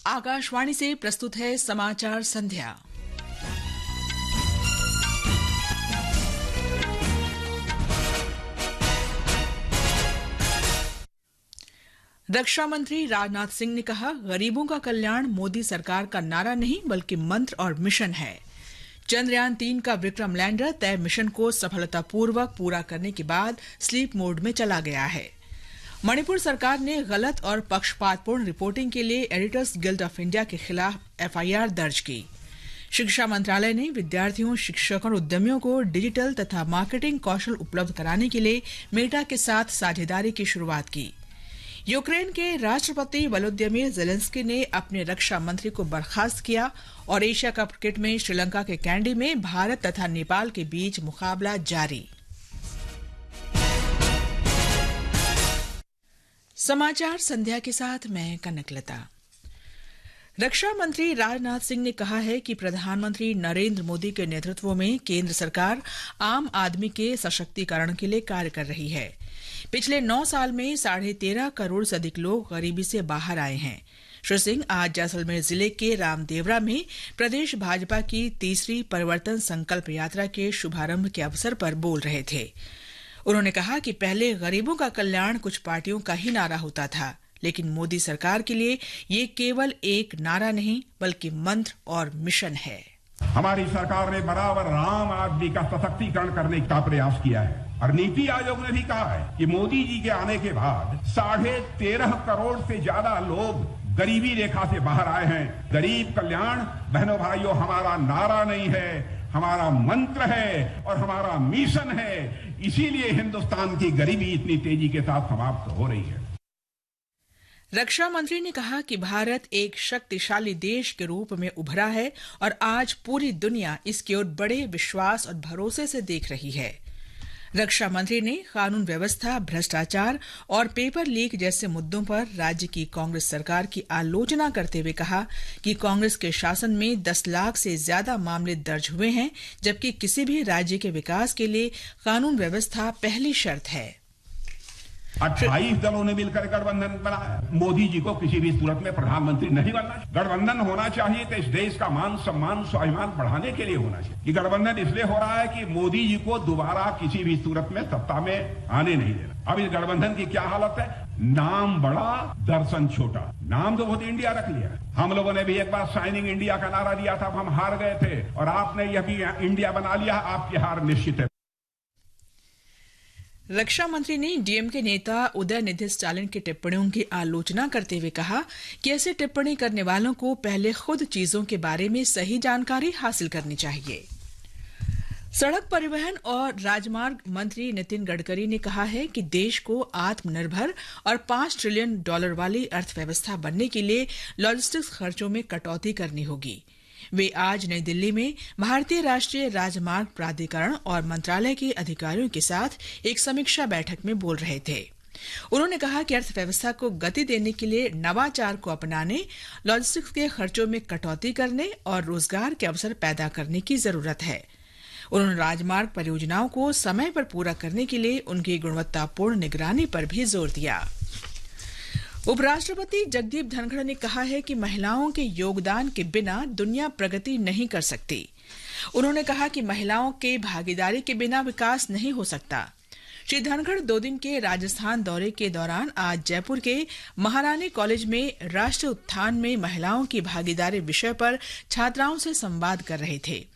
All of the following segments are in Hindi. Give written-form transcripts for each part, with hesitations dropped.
आकाशवाणी से प्रस्तुत है समाचार संध्या। रक्षा मंत्री राजनाथ सिंह ने कहा, गरीबों का कल्याण मोदी सरकार का नारा नहीं बल्कि मंत्र और मिशन है। चंद्रयान 3 का विक्रम लैंडर तय मिशन को सफलतापूर्वक पूरा करने के बाद स्लीप मोड में चला गया है। मणिपुर सरकार ने गलत और पक्षपातपूर्ण रिपोर्टिंग के लिए एडिटर्स गिल्ड ऑफ इंडिया के खिलाफ एफआईआर दर्ज की। शिक्षा मंत्रालय ने विद्यार्थियों, शिक्षकों और उद्यमियों को डिजिटल तथा मार्केटिंग कौशल उपलब्ध कराने के लिए मेटा के साथ साझेदारी की शुरुआत की। यूक्रेन के राष्ट्रपति वोलोदिमीर ज़ेलेंस्की ने अपने रक्षा मंत्री को बर्खास्त किया और एशिया कप क्रिकेट में श्रीलंका के कैंडी में भारत तथा नेपाल के बीच मुकाबला जारी। समाचार संध्या के साथ मैं कनकलता। रक्षा मंत्री राजनाथ सिंह ने कहा है कि प्रधानमंत्री नरेंद्र मोदी के नेतृत्व में केंद्र सरकार आम आदमी के सशक्तिकरण के लिए कार्य कर रही है। पिछले 9 साल में 13.5 करोड़ से अधिक लोग गरीबी से बाहर आए हैं। श्री सिंह आज जैसलमेर जिले के रामदेवरा में प्रदेश भाजपा की तीसरी परिवर्तन संकल्प यात्रा के शुभारंभ के अवसर पर बोल रहे थे। उन्होंने कहा कि पहले गरीबों का कल्याण कुछ पार्टियों का ही नारा होता था, लेकिन मोदी सरकार के लिए ये केवल एक नारा नहीं बल्कि मंत्र और मिशन है। हमारी सरकार ने बराबर आम आदमी का सशक्तिकरण करने का प्रयास किया है और नीति आयोग ने भी कहा है कि मोदी जी के आने के बाद 13.5 करोड़ से ज्यादा लोग गरीबी रेखा से बाहर आए हैं। गरीब कल्याण, बहनों भाइयों, हमारा नारा नहीं है, हमारा मंत्र है और हमारा मिशन है। इसीलिए हिंदुस्तान की गरीबी इतनी तेजी के साथ समाप्त हो रही है। रक्षा मंत्री ने कहा कि भारत एक शक्तिशाली देश के रूप में उभरा है और आज पूरी दुनिया इसकी ओर बड़े विश्वास और भरोसे से देख रही है। रक्षा मंत्री ने कानून व्यवस्था, भ्रष्टाचार और पेपर लीक जैसे मुद्दों पर राज्य की कांग्रेस सरकार की आलोचना करते हुए कहा कि कांग्रेस के शासन में 10 लाख से ज्यादा मामले दर्ज हुए हैं, जबकि किसी भी राज्य के विकास के लिए कानून व्यवस्था पहली शर्त है। 28 दलों ने मिलकर गठबंधन बनाया। मोदी जी को किसी भी सूरत में प्रधानमंत्री नहीं बनना। गठबंधन होना चाहिए तो इस देश का मान सम्मान, स्वाभिमान बढ़ाने के लिए होना चाहिए। ये गठबंधन इसलिए हो रहा है कि मोदी जी को दोबारा किसी भी सूरत में सत्ता में आने नहीं देना। अब इस गठबंधन की क्या हालत है? नाम बड़ा, दर्शन छोटा। नाम तो बहुत इंडिया रख लिया। हम लोगों ने भी एक बार शाइनिंग इंडिया का नारा दिया था, हम हार गए थे और आपने यह भी इंडिया बना लिया। आपकी हार निश्चित है। रक्षा मंत्री ने डीएमके नेता उदयनिधि स्टालिन की टिप्पणियों की आलोचना करते हुए कहा कि ऐसे टिप्पणी करने वालों को पहले खुद चीजों के बारे में सही जानकारी हासिल करनी चाहिए। सड़क परिवहन और राजमार्ग मंत्री नितिन गडकरी ने कहा है कि देश को आत्मनिर्भर और $5 ट्रिलियन वाली अर्थव्यवस्था बनने के लिए लॉजिस्टिक्स खर्चों में कटौती करनी होगी। वे आज नई दिल्ली में भारतीय राष्ट्रीय राजमार्ग प्राधिकरण और मंत्रालय के अधिकारियों के साथ एक समीक्षा बैठक में बोल रहे थे। उन्होंने कहा कि अर्थव्यवस्था को गति देने के लिए नवाचार को अपनाने, लॉजिस्टिक्स के खर्चों में कटौती करने और रोजगार के अवसर पैदा करने की जरूरत है। उन्होंने राजमार्ग परियोजनाओं को समय पर पूरा करने के लिए उनकी गुणवत्तापूर्ण निगरानी पर भी जोर दिया। उपराष्ट्रपति जगदीप धनखड़ ने कहा है कि महिलाओं के योगदान के बिना दुनिया प्रगति नहीं कर सकती। उन्होंने कहा कि महिलाओं के भागीदारी के बिना विकास नहीं हो सकता। श्री धनखड़ 2 दिन के राजस्थान दौरे के दौरान आज जयपुर के महारानी कॉलेज में राष्ट्रीय उत्थान में महिलाओं की भागीदारी विषय पर छात्राओं से संवाद कर रहे थे।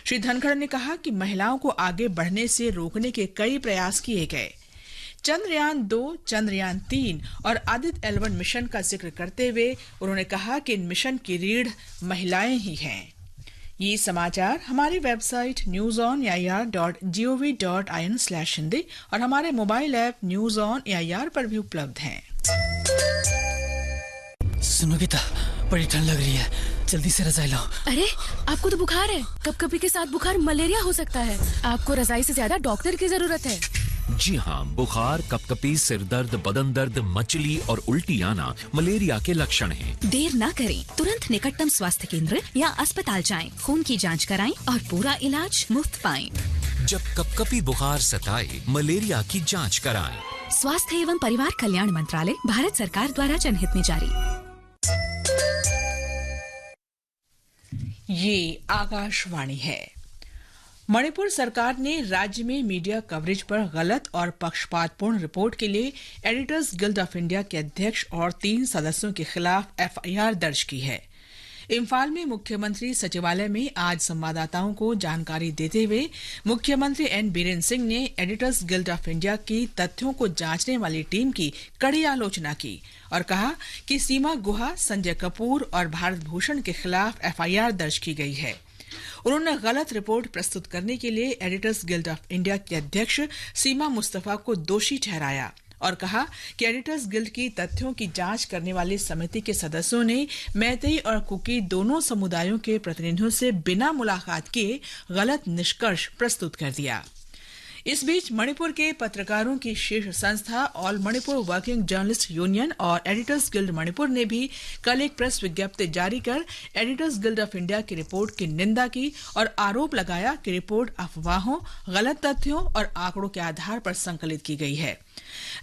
श्री धनखड़ ने कहा कि महिलाओं को आगे बढ़ने से रोकने के कई प्रयास किए गए। चंद्रयान 2, चंद्रयान 3 और आदित्य L1 मिशन का जिक्र करते हुए उन्होंने कहा कि इन मिशन की रीढ़ महिलाएं ही हैं। ये समाचार हमारी वेबसाइट newsonair.gov.in/हिंदी और हमारे mobile app news on AIR पर भी उपलब्ध हैं। सुनो गीता, बड़ी ठंड लग रही है, जल्दी से रजाई लाओ। अरे, आपको तो बुखार है। कपकपी के साथ बुखार मलेरिया हो सकता है। आपको रजाई से ज्यादा डॉक्टर की जरूरत है। जी हाँ, बुखार, कपकपी, सिरदर्द, बदन दर्द, मचली और उल्टी आना मलेरिया के लक्षण हैं। देर ना करें, तुरंत निकटतम स्वास्थ्य केंद्र या अस्पताल जाएं, खून की जांच कराएं और पूरा इलाज मुफ्त पाएं। जब कपकपी बुखार सताए, मलेरिया की जांच कराएं। स्वास्थ्य एवं परिवार कल्याण मंत्रालय, भारत सरकार द्वारा जनहित में जारी। ये आकाशवाणी है। मणिपुर सरकार ने राज्य में मीडिया कवरेज पर गलत और पक्षपातपूर्ण रिपोर्ट के लिए एडिटर्स गिल्ड ऑफ इंडिया के अध्यक्ष और 3 सदस्यों के खिलाफ एफआईआर दर्ज की है। इम्फाल में मुख्यमंत्री सचिवालय में आज संवाददाताओं को जानकारी देते हुए मुख्यमंत्री एन बीरेन सिंह ने एडिटर्स गिल्ड ऑफ इंडिया की तथ्यों को जांचने वाली टीम की कड़ी आलोचना की और कहा कि सीमा गुहा, संजय कपूर और भारत भूषण के खिलाफ एफआईआर दर्ज की गई है। उन्होंने गलत रिपोर्ट प्रस्तुत करने के लिए एडिटर्स गिल्ड ऑफ इंडिया के अध्यक्ष सीमा मुस्तफा को दोषी ठहराया और कहा कि एडिटर्स गिल्ड की तथ्यों की जांच करने वाली समिति के सदस्यों ने मैतेई और कुकी दोनों समुदायों के प्रतिनिधियों से बिना मुलाकात किए गलत निष्कर्ष प्रस्तुत कर दिया। इस बीच मणिपुर के पत्रकारों की शीर्ष संस्था all Manipur working journalist union और एडिटर्स गिल्ड मणिपुर ने भी कल एक प्रेस विज्ञप्ति जारी कर एडिटर्स गिल्ड ऑफ इंडिया की रिपोर्ट की निंदा की और आरोप लगाया कि रिपोर्ट अफवाहों, गलत तथ्यों और आंकड़ों के आधार पर संकलित की गई है।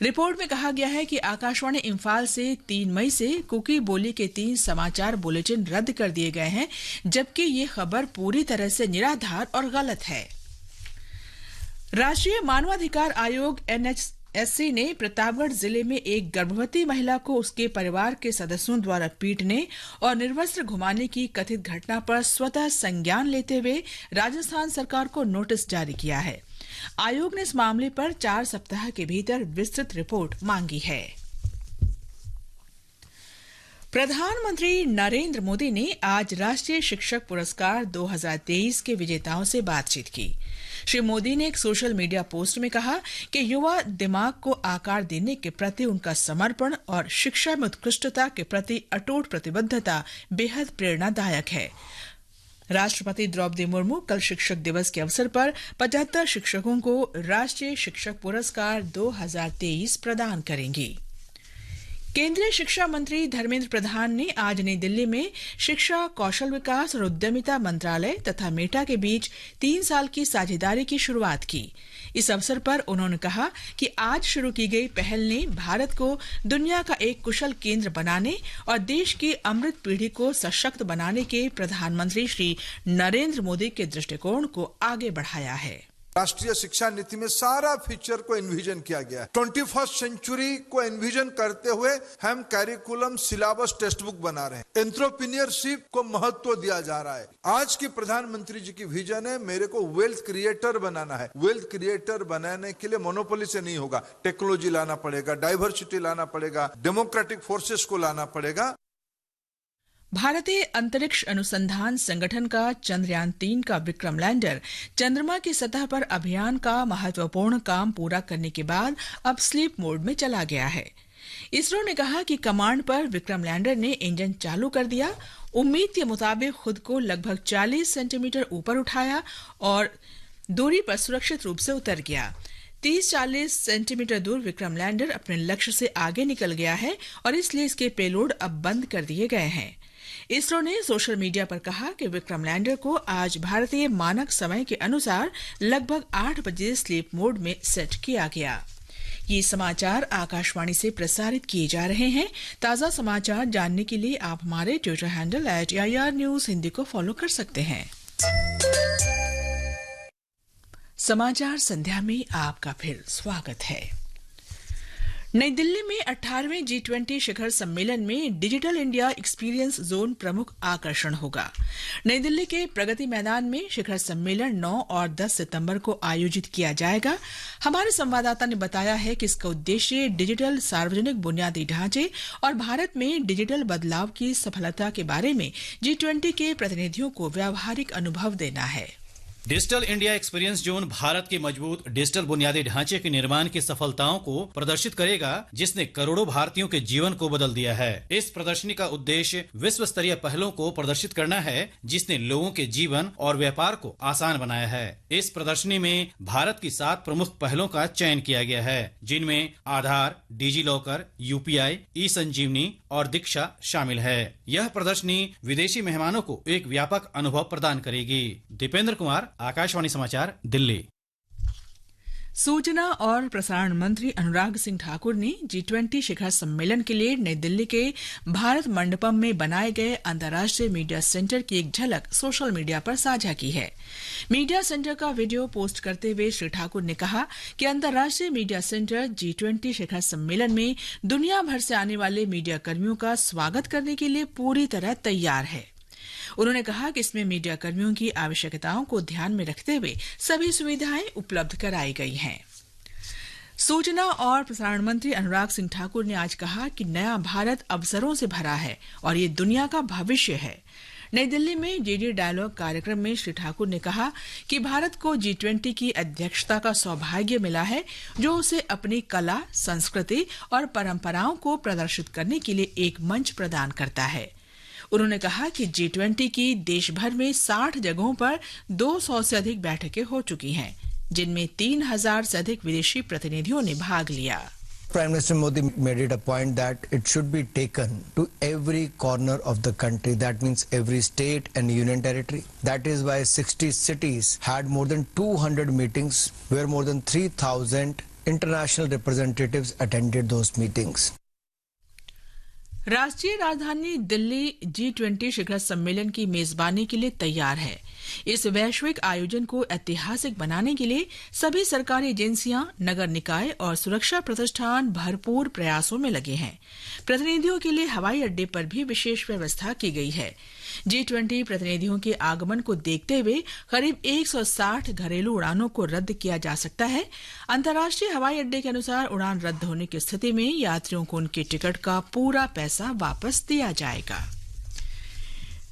रिपोर्ट में कहा गया है कि आकाशवाणी इम्फाल से 3 मई से कुकी बोली के 3 समाचार बुलेटिन रद्द कर दिए गए हैं, जबकि ये खबर पूरी तरह से निराधार और गलत है। राष्ट्रीय मानवाधिकार आयोग एनएचएससी ने प्रतापगढ़ जिले में एक गर्भवती महिला को उसके परिवार के सदस्यों द्वारा पीटने और निर्वस्त्र घुमाने की कथित घटना पर स्वतः संज्ञान लेते हुए राजस्थान सरकार को नोटिस जारी किया है। आयोग ने इस मामले पर 4 सप्ताह के भीतर विस्तृत रिपोर्ट मांगी है। प्रधानमंत्री नरेंद्र मोदी ने आज राष्ट्रीय शिक्षक पुरस्कार 2023 के विजेताओं से बातचीत की। श्री मोदी ने एक सोशल मीडिया पोस्ट में कहा कि युवा दिमाग को आकार देने के प्रति उनका समर्पण और शिक्षा में उत्कृष्टता के प्रति अटूट प्रतिबद्धता बेहद प्रेरणादायक है। राष्ट्रपति द्रौपदी मुर्मू कल शिक्षक दिवस के अवसर पर 75 शिक्षकों को राष्ट्रीय शिक्षक पुरस्कार 2023 प्रदान करेंगी। केंद्रीय शिक्षा मंत्री धर्मेंद्र प्रधान ने आज नई दिल्ली में शिक्षा, कौशल विकास और उद्यमिता मंत्रालय तथा मेटा के बीच 3 साल की साझेदारी की शुरुआत की। इस अवसर पर उन्होंने कहा कि आज शुरू की गई पहल ने भारत को दुनिया का एक कुशल केंद्र बनाने और देश की अमृत पीढ़ी को सशक्त बनाने के प्रधानमंत्री श्री नरेंद्र मोदी के दृष्टिकोण को आगे बढ़ाया है। राष्ट्रीय शिक्षा नीति में सारा फीचर को इन्विजन किया गया है। 21st सेंचुरी को इन्विजन करते हुए हम कैरिकुलम, सिलेबस, टेक्स्ट बुक बना रहे हैं। एंटरप्रेन्योरशिप को महत्व दिया जा रहा है। आज की प्रधानमंत्री जी की विजन है, मेरे को वेल्थ क्रिएटर बनाना है। वेल्थ क्रिएटर बनाने के लिए मोनोपोली से नहीं होगा, टेक्नोलॉजी लाना पड़ेगा, डाइवर्सिटी लाना पड़ेगा, डेमोक्रेटिक फोर्सेस को लाना पड़ेगा। भारतीय अंतरिक्ष अनुसंधान संगठन का चंद्रयान 3 का विक्रम लैंडर चंद्रमा की सतह पर अभियान का महत्वपूर्ण काम पूरा करने के बाद अब स्लीप मोड में चला गया है। इसरो ने कहा कि कमांड पर विक्रम लैंडर ने इंजन चालू कर दिया, उम्मीद के मुताबिक खुद को लगभग 40 सेंटीमीटर ऊपर उठाया और दूरी पर सुरक्षित रूप से उतर गया। 30-40 सेंटीमीटर दूर विक्रम लैंडर अपने लक्ष्य से आगे निकल गया है और इसलिए इसके पेलोड अब बंद कर दिए गए हैं। इसरो ने सोशल मीडिया पर कहा कि विक्रम लैंडर को आज भारतीय मानक समय के अनुसार लगभग 8 बजे स्लीप मोड में सेट किया गया। ये समाचार आकाशवाणी से प्रसारित किए जा रहे हैं। ताजा समाचार जानने के लिए आप हमारे Twitter handle @AIR News Hindi को फॉलो कर सकते हैं। समाचार संध्या में आपका फिर स्वागत है। नई दिल्ली में 18वें G20 शिखर सम्मेलन में डिजिटल इंडिया एक्सपीरियंस जोन प्रमुख आकर्षण होगा। नई दिल्ली के प्रगति मैदान में शिखर सम्मेलन 9 और 10 सितंबर को आयोजित किया जाएगा। हमारे संवाददाता ने बताया है कि इसका उद्देश्य डिजिटल सार्वजनिक बुनियादी ढांचे और भारत में डिजिटल बदलाव की सफलता के बारे में G20 के प्रतिनिधियों को व्यावहारिक अनुभव देना है। Digital India experience zone Bharat के मजबूत डिजिटल बुनियादी ढांचे के निर्माण की सफलताओं को प्रदर्शित करेगा, जिसने करोड़ों भारतीयों के जीवन को बदल दिया है। इस प्रदर्शनी का उद्देश्य विश्व स्तरीय पहलों को प्रदर्शित करना है, जिसने लोगों के जीवन और व्यापार को आसान बनाया है। इस प्रदर्शनी में भारत की 7 प्रमुख पहलों का चयन किया गया है, जिनमें आधार, डिजी लॉकर, UPI, ई-संजीवनी और दीक्षा शामिल है। यह प्रदर्शनी विदेशी मेहमानों को एक व्यापक अनुभव प्रदान करेगी। दीपेंद्र कुमार, आकाशवाणी समाचार, दिल्ली। सूचना और प्रसारण मंत्री अनुराग सिंह ठाकुर ने G20 शिखर सम्मेलन के लिए नई दिल्ली के भारत मंडपम में बनाए गए अंतर्राष्ट्रीय मीडिया सेंटर की एक झलक सोशल मीडिया पर साझा की है। मीडिया सेंटर का वीडियो पोस्ट करते हुए श्री ठाकुर ने कहा कि अंतर्राष्ट्रीय मीडिया सेंटर G20 शिखर सम्मेलन में दुनिया भर से आने वाले मीडिया कर्मियों का स्वागत करने के लिए पूरी तरह तैयार है। उन्होंने कहा कि इसमें मीडिया कर्मियों की आवश्यकताओं को ध्यान में रखते हुए सभी सुविधाएं उपलब्ध कराई गई हैं। सूचना और प्रसारण मंत्री अनुराग सिंह ठाकुर ने आज कहा कि नया भारत अवसरों से भरा है और ये दुनिया का भविष्य है। नई दिल्ली में डीडी डायलॉग कार्यक्रम में श्री ठाकुर ने कहा कि भारत को G20 की अध्यक्षता का सौभाग्य मिला है, जो उसे अपनी कला, संस्कृति और परंपराओं को प्रदर्शित करने के लिए एक मंच प्रदान करता है। उन्होंने कहा कि G20 की देश भर में 60 जगहों पर 200 से अधिक बैठकें हो चुकी हैं, जिनमें 3000 से अधिक विदेशी प्रतिनिधियों ने भाग लिया। Prime Minister Modi made it a point that it should be taken to every corner of the country. That means every state and union territory. That is why 60 cities had more than 200 meetings where more than 3,000 international representatives attended those meetings. राष्ट्रीय राजधानी दिल्ली G20 शिखर सम्मेलन की मेजबानी के लिए तैयार है। इस वैश्विक आयोजन को ऐतिहासिक बनाने के लिए सभी सरकारी एजेंसियां, नगर निकाय और सुरक्षा प्रतिष्ठान भरपूर प्रयासों में लगे हैं। प्रतिनिधियों के लिए हवाई अड्डे पर भी विशेष व्यवस्था की गई है। G20 प्रतिनिधियों के आगमन को देखते हुए करीब 160 घरेलू उड़ानों को रद्द किया जा सकता है। अंतर्राष्ट्रीय हवाई अड्डे के अनुसार उड़ान रद्द होने की स्थिति में यात्रियों को उनके टिकट का पूरा पैसा वापस दिया जाएगा।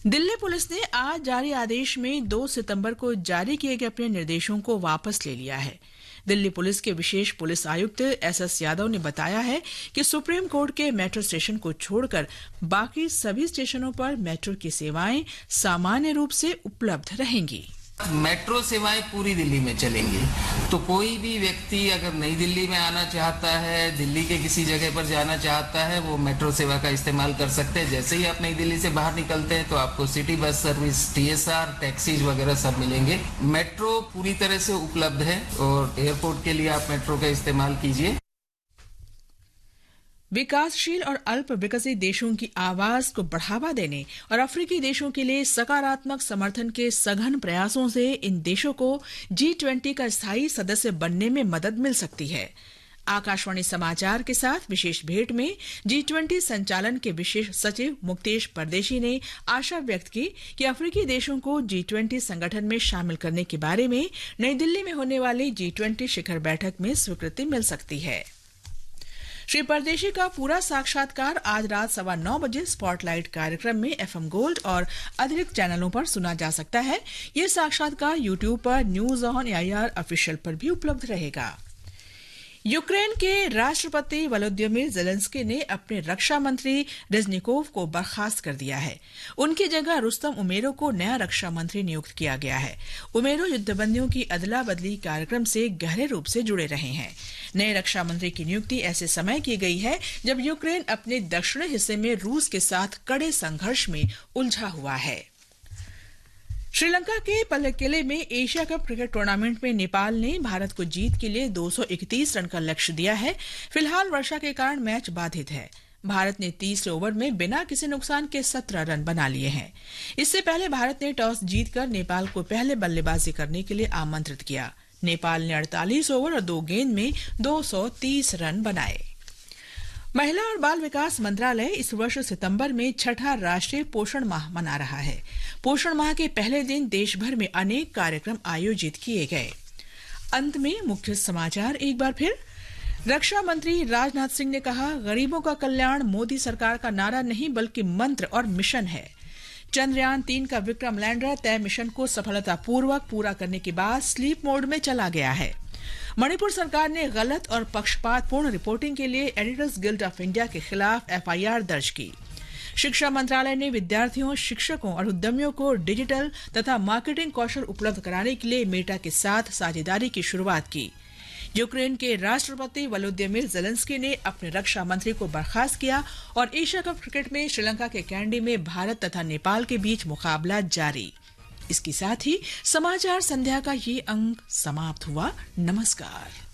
दिल्ली पुलिस ने आज जारी आदेश में 2 सितंबर को जारी किए गए अपने निर्देशों को वापस ले लिया है। दिल्ली पुलिस के विशेष पुलिस आयुक्त SS यादव ने बताया है कि सुप्रीम कोर्ट के मेट्रो स्टेशन को छोड़कर बाकी सभी स्टेशनों पर मेट्रो की सेवाएं सामान्य रूप से उपलब्ध रहेंगी। मेट्रो सेवाएं पूरी दिल्ली में चलेंगी, तो कोई भी व्यक्ति अगर नई दिल्ली में आना चाहता है, दिल्ली के किसी जगह पर जाना चाहता है, वो मेट्रो सेवा का इस्तेमाल कर सकते हैं। जैसे ही आप नई दिल्ली से बाहर निकलते हैं तो आपको city bus service, TSR, taxis वगैरह सब मिलेंगे। मेट्रो पूरी तरह से उपलब्ध है और एयरपोर्ट के लिए आप मेट्रो का इस्तेमाल कीजिए। विकासशील और अल्प विकसित देशों की आवाज को बढ़ावा देने और अफ्रीकी देशों के लिए सकारात्मक समर्थन के सघन प्रयासों से इन देशों को G20 का स्थायी सदस्य बनने में मदद मिल सकती है। आकाशवाणी समाचार के साथ विशेष भेंट में G20 संचालन के विशेष सचिव मुक्तेश परदेशी ने आशा व्यक्त की कि अफ्रीकी देशों को G20 संगठन में शामिल करने के बारे में नई दिल्ली में होने वाली G20 शिखर बैठक में स्वीकृति मिल सकती है। श्री परदेशी का पूरा साक्षात्कार आज रात 9:15 बजे स्पॉटलाइट कार्यक्रम में FM गोल्ड और अतिरिक्त चैनलों पर सुना जा सकता है। ये साक्षात्कार YouTube पर न्यूज ऑन AIR ऑफिशियल पर भी उपलब्ध रहेगा। यूक्रेन के राष्ट्रपति वोलोदिमीर ज़ेलेंस्की ने अपने रक्षा मंत्री रेज़निकोव को बर्खास्त कर दिया है। उनकी जगह रुस्तम उमेरोव को नया रक्षा मंत्री नियुक्त किया गया है। उमेरोव युद्धबंदियों की अदला बदली कार्यक्रम से गहरे रूप से जुड़े रहे हैं। नए रक्षा मंत्री की नियुक्ति ऐसे समय की गई है जब यूक्रेन अपने दक्षिणी हिस्से में रूस के साथ कड़े संघर्ष में उलझा हुआ है। श्रीलंका के पल्लेकेले में एशिया कप क्रिकेट टूर्नामेंट में नेपाल ने भारत को जीत के लिए 231 रन का लक्ष्य दिया है। फिलहाल वर्षा के कारण मैच बाधित है। भारत ने तीसरे ओवर में बिना किसी नुकसान के 17 रन बना लिए हैं। इससे पहले भारत ने टॉस जीतकर नेपाल को पहले बल्लेबाजी करने के लिए आमंत्रित किया। नेपाल ने 48 ओवर और 2 गेंद में 230 रन बनाए। महिला और बाल विकास मंत्रालय इस वर्ष सितंबर में 6ठा राष्ट्रीय पोषण माह मना रहा है। पोषण माह के पहले दिन देश भर में अनेक कार्यक्रम आयोजित किए गए। अंत में मुख्य समाचार एक बार फिर। रक्षा मंत्री राजनाथ सिंह ने कहा, गरीबों का कल्याण मोदी सरकार का नारा नहीं बल्कि मंत्र और मिशन है। चंद्रयान 3 का विक्रम लैंडर तय मिशन को सफलतापूर्वक पूरा करने के बाद स्लीप मोड में चला गया है। मणिपुर सरकार ने गलत और पक्षपातपूर्ण रिपोर्टिंग के लिए एडिटर्स गिल्ड ऑफ इंडिया के खिलाफ FIR दर्ज की। शिक्षा मंत्रालय ने विद्यार्थियों, शिक्षकों और उद्यमियों को डिजिटल तथा मार्केटिंग कौशल उपलब्ध कराने के लिए मेटा के साथ साझेदारी की शुरुआत की। यूक्रेन के राष्ट्रपति वोलोदिमीर ज़ेलेंस्की ने अपने रक्षा मंत्री को बर्खास्त किया और एशिया कप क्रिकेट में श्रीलंका के कैंडी में भारत तथा नेपाल के बीच मुकाबला जारी। इसके साथ ही समाचार संध्या का ये अंक समाप्त हुआ। नमस्कार।